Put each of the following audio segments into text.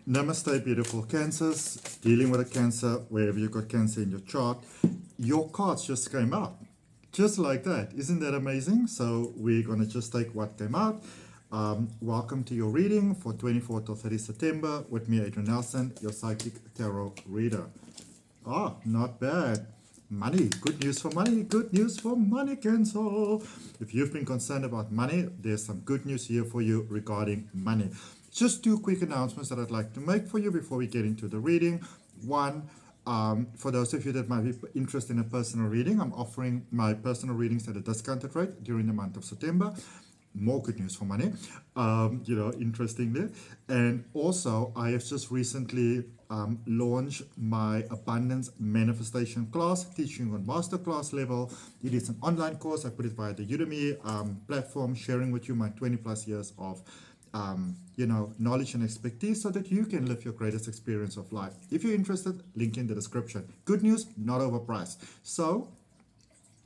Namaste, beautiful Cancers. Dealing with a Cancer, wherever you got Cancer in your chart, your cards just came out. Just like that. Isn't that amazing? So we're going to just take what came out. Welcome to your reading for 24th or 30 September with me, Adrian Nelson, your Psychic Tarot Reader. Not bad. Money. Good news for money. Good news for money, Cancer. If you've been concerned about money, there's some good news here for you regarding money. Just two quick announcements that I'd like to make for you before we get into the reading. One, for those of you that might be interested in a personal reading, I'm offering my personal readings at a discounted rate during the month of September. More good news for money, interestingly. And also, I have just recently launched my Abundance Manifestation class, teaching on Masterclass level. It is an online course. I put it via the Udemy platform, sharing with you my 20 plus years of knowledge and expertise so that you can live your greatest experience of life. If you're interested, link in the description. Good news, not overpriced. So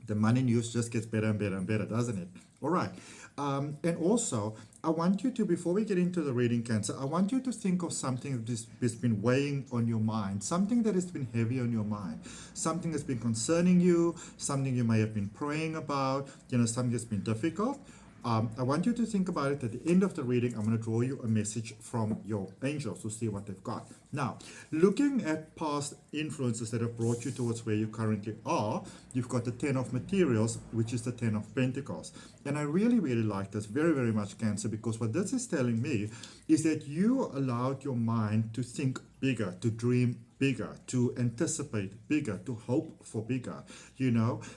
the money news just gets better and better and better, doesn't it? All right. And also, I want you to, before we get into the reading, Cancer, I want you to think of something that's been weighing on your mind, something that has been heavy on your mind, something that's been concerning you, something you may have been praying about, something that's been difficult. I want you to think about it. At the end of the reading, I'm going to draw you a message from your angels to see what they've got. Now, looking at past influences that have brought you towards where you currently are, you've got the 10 of Materials, which is the 10 of Pentacles. And I really, really like this very, very much, Cancer, because what this is telling me is that you allowed your mind to think bigger, to dream bigger, to anticipate bigger, to hope for bigger,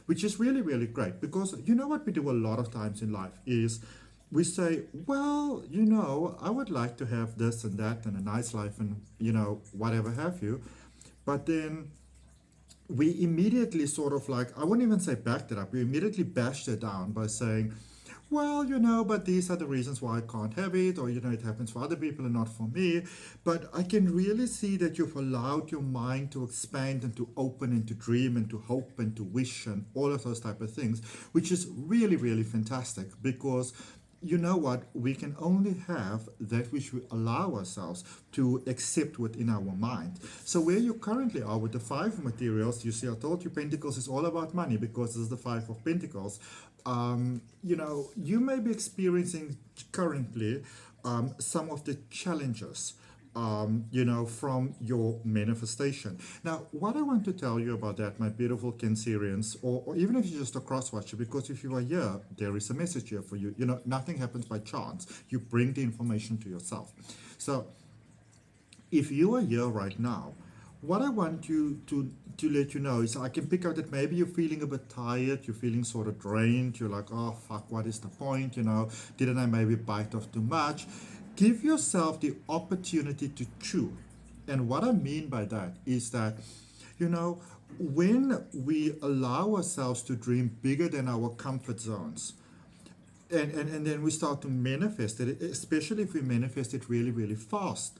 which is really, really great. Because you know what we do a lot of times in life is we say, well, I would like to have this and that and a nice life and, whatever have you. But then we immediately sort of like, I wouldn't even say backed it up, we immediately bashed it down by saying, well, but these are the reasons why I can't have it, or, it happens for other people and not for me. But I can really see that you've allowed your mind to expand and to open and to dream and to hope and to wish and all of those type of things, which is really, really fantastic because you know what? We can only have that which we allow ourselves to accept within our mind. So where you currently are with the 5 of Materials, you see, I told you Pentacles is all about money because this is the 5 of Pentacles. You may be experiencing currently some of the challenges from your manifestation. Now, what I want to tell you about that, my beautiful Cancerians, or even if you're just a cross-watcher, because if you are here, there is a message here for you. Nothing happens by chance. You bring the information to yourself. So, if you are here right now, what I want you to let you know is I can pick out that maybe you're feeling a bit tired, you're feeling sort of drained, you're like, oh, fuck, what is the point, didn't I maybe bite off too much? Give yourself the opportunity to chew. And what I mean by that is that, when we allow ourselves to dream bigger than our comfort zones, and then we start to manifest it, especially if we manifest it really, really fast,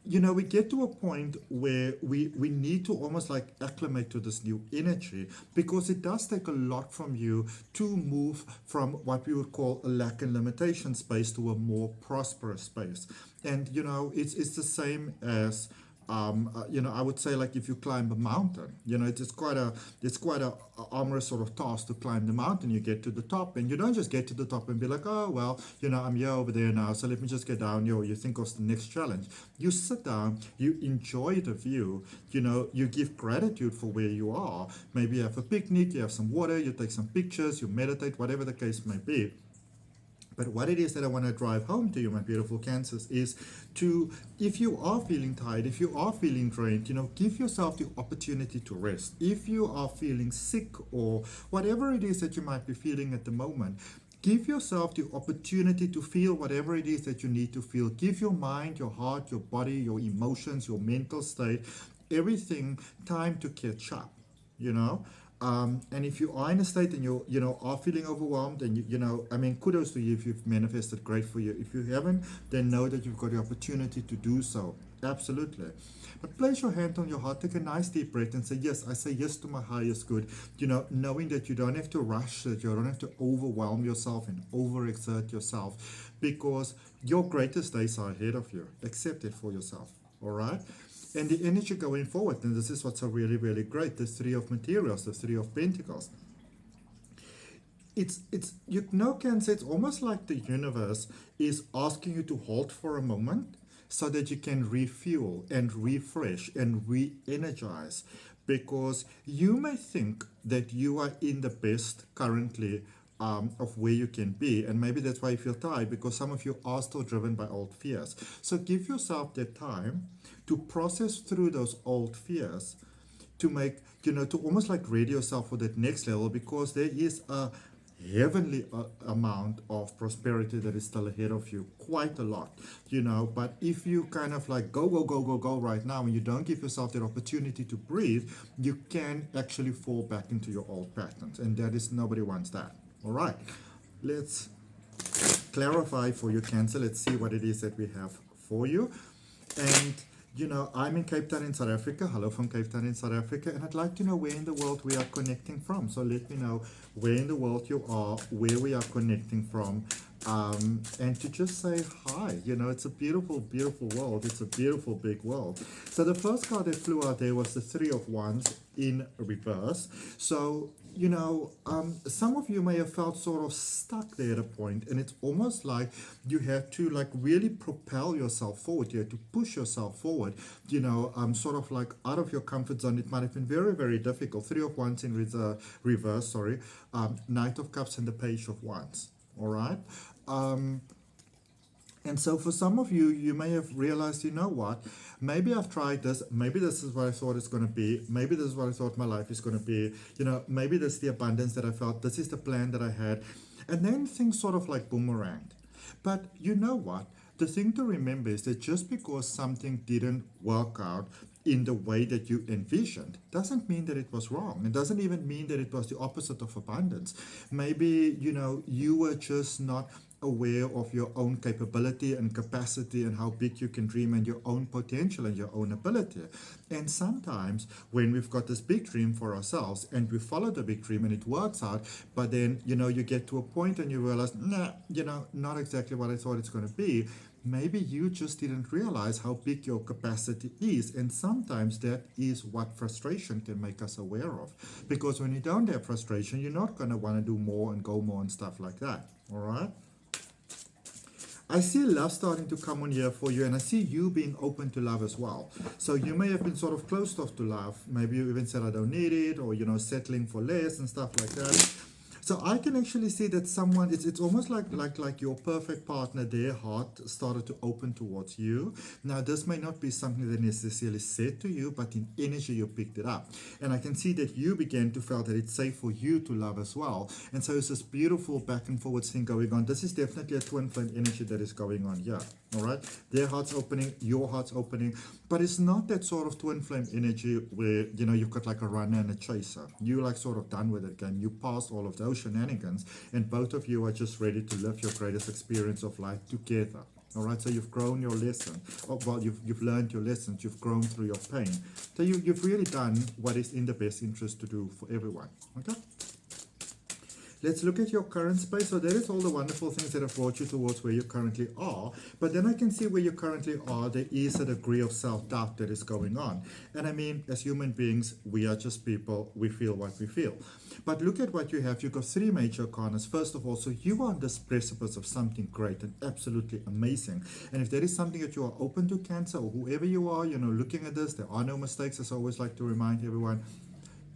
we get to a point where we need to almost like acclimate to this new energy because it does take a lot from you to move from what we would call a lack and limitation space to a more prosperous space. And, it's the same as I would say like if you climb a mountain, it's quite a armorous sort of task to climb the mountain. You get to the top and you don't just get to the top and be like, oh, well, I'm here over there now, so let me just get down. You think of the next challenge. You sit down, you enjoy the view, you give gratitude for where you are. Maybe you have a picnic, you have some water, you take some pictures, you meditate, whatever the case may be. But what it is that I want to drive home to you, my beautiful Cancers, is to, if you are feeling tired, if you are feeling drained, give yourself the opportunity to rest. If you are feeling sick or whatever it is that you might be feeling at the moment, give yourself the opportunity to feel whatever it is that you need to feel. Give your mind, your heart, your body, your emotions, your mental state, everything time to catch up, and if you are in a state and you are feeling overwhelmed and kudos to you if you've manifested, great for you. If you haven't, then know that you've got the opportunity to do so. Absolutely. But place your hand on your heart, take a nice deep breath and say, yes, I say yes to my highest good. Knowing that you don't have to rush, that you don't have to overwhelm yourself and overexert yourself because your greatest days are ahead of you. Accept it for yourself. all right? And the energy going forward, and this is what's so really, really great, the Three of Materials, the Three of Pentacles. It's you know, Cancer, it's almost like the universe is asking you to halt for a moment so that you can refuel and refresh and re-energize, because you may think that you are in the best currently of where you can be, and maybe that's why you feel tired, because some of you are still driven by old fears. So give yourself that time to process through those old fears, to make, to almost like ready yourself for that next level, because there is a heavenly amount of prosperity that is still ahead of you, quite a lot, but if you kind of like go right now and you don't give yourself that opportunity to breathe, you can actually fall back into your old patterns, and that is, nobody wants that. All right, let's clarify for you, Cancer. Let's see what it is that we have for you. And I'm in Cape Town in South Africa. Hello from Cape Town in South Africa. And I'd like to know where in the world we are connecting from. So let me know where in the world you are, where we are connecting from, and to just say hi. It's a beautiful, beautiful world. It's a beautiful, big world. So the first card that flew out there was the Three of Wands in reverse. So some of you may have felt sort of stuck there at a point, and it's almost like you had to like really propel yourself forward. You had to push yourself forward, sort of like out of your comfort zone. It might have been very, very difficult. Three of Wands in reverse, Knight of Cups and the Page of Wands. All right. And so for some of you, you may have realized, what, maybe I've tried this, maybe this is what I thought it's going to be, maybe this is what I thought my life is going to be, maybe this is the abundance that I felt, this is the plan that I had, and then things sort of like boomeranged. But you know what, the thing to remember is that just because something didn't work out in the way that you envisioned doesn't mean that it was wrong. It doesn't even mean that it was the opposite of abundance. Maybe, you were just not aware of your own capability and capacity and how big you can dream and your own potential and your own ability. And sometimes when we've got this big dream for ourselves and we follow the big dream and it works out, but then, you get to a point and you realize, not exactly what I thought it's going to be. Maybe you just didn't realize how big your capacity is, and sometimes that is what frustration can make us aware of. Because when you don't have frustration, you're not going to want to do more and go more and stuff like that. All right? I see love starting to come on here for you, and I see you being open to love as well. So you may have been sort of closed off to love. Maybe you even said, I don't need it, or, settling for less and stuff like that. So I can actually see that someone, it's almost like your perfect partner, their heart started to open towards you. Now, this may not be something that necessarily said to you, but in energy you picked it up. And I can see that you began to feel that it's safe for you to love as well. And so it's this beautiful back and forwards thing going on. This is definitely a twin flame energy that is going on here. All right? Their heart's opening, your heart's opening. But it's not that sort of twin flame energy where, you've got like a runner and a chaser. You're like sort of done with it game. You passed all of those shenanigans, and both of you are just ready to live your greatest experience of life together. All right, so you've grown your lesson. You've learned your lessons. You've grown through your pain. So you've really done what is in the best interest to do for everyone. Okay. Let's look at your current space. So that is all the wonderful things that have brought you towards where you currently are. But then I can see where you currently are, there is a degree of self-doubt that is going on. And I mean, as human beings, we are just people. We feel what we feel. But look at what you have. You've got three major arcanas. First of all, so you are on this precipice of something great and absolutely amazing. And if there is something that you are open to, Cancer, or whoever you are, looking at this, there are no mistakes, as I always like to remind everyone.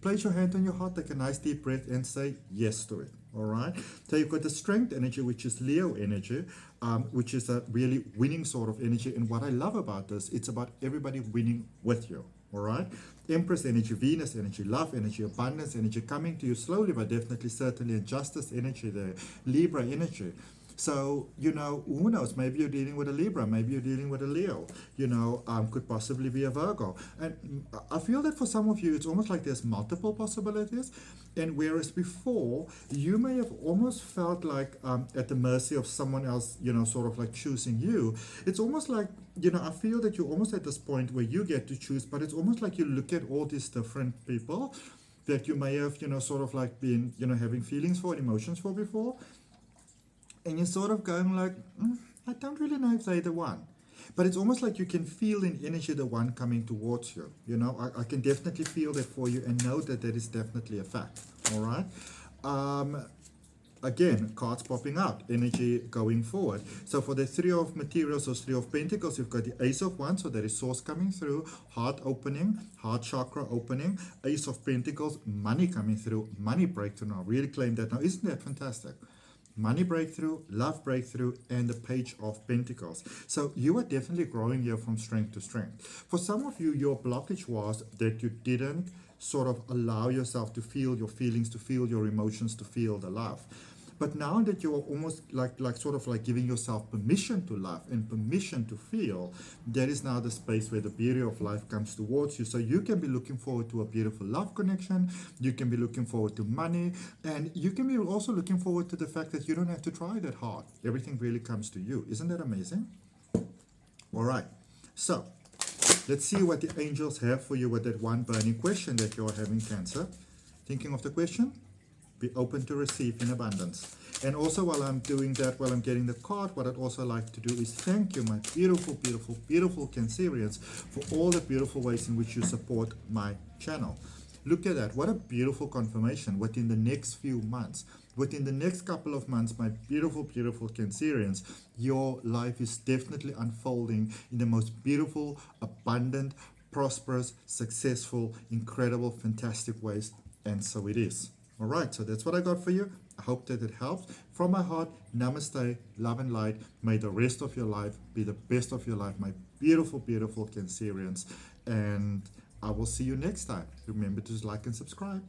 Place your hand on your heart, take a nice deep breath, and say yes to it. All right. So you've got the strength energy, which is Leo energy, which is a really winning sort of energy. And what I love about this, it's about everybody winning with you. All right. Empress energy, Venus energy, love energy, abundance energy coming to you slowly, but definitely, certainly, and justice energy there. Libra energy. So, who knows? Maybe you're dealing with a Libra. Maybe you're dealing with a Leo. Could possibly be a Virgo. And I feel that for some of you, it's almost like there's multiple possibilities. And whereas before, you may have almost felt like at the mercy of someone else, sort of like choosing you. It's almost like, I feel that you're almost at this point where you get to choose, but it's almost like you look at all these different people that you may have, sort of like been, having feelings for and emotions for before. And you're sort of going like, I don't really know if they're the one. But it's almost like you can feel in energy the one coming towards you. You know, I can definitely feel that for you and know that that is definitely a fact. All right. Again, cards popping out, energy going forward. So for the Three of Materials or Three of Pentacles, you've got the Ace of Wands, so there is source coming through, heart opening, heart chakra opening, Ace of Pentacles, money coming through, money breakthrough. Now, really claim that now. Isn't that fantastic? Money breakthrough, love breakthrough, and the Page of Pentacles. So you are definitely growing here from strength to strength. For some of you, your blockage was that you didn't sort of allow yourself to feel your feelings, to feel your emotions, to feel the love. But now that you're almost like sort of like giving yourself permission to love and permission to feel, that is now the space where the beauty of life comes towards you. So you can be looking forward to a beautiful love connection, you can be looking forward to money, and you can be also looking forward to the fact that you don't have to try that hard. Everything really comes to you. Isn't that amazing? All right. So let's see what the angels have for you with that one burning question that you're having, Cancer. Thinking of the question? Be open to receive in abundance. And also while I'm doing that, while I'm getting the card, what I'd also like to do is thank you, my beautiful, beautiful, beautiful Cancerians, for all the beautiful ways in which you support my channel. Look at that. What a beautiful confirmation within the next few months. Within the next couple of months, my beautiful, beautiful Cancerians, your life is definitely unfolding in the most beautiful, abundant, prosperous, successful, incredible, fantastic ways. And so it is. All right, so that's what I got for you. I hope that it helps. From my heart, namaste, love and light. May the rest of your life be the best of your life, my beautiful, beautiful Cancerians. And I will see you next time. Remember to like and subscribe.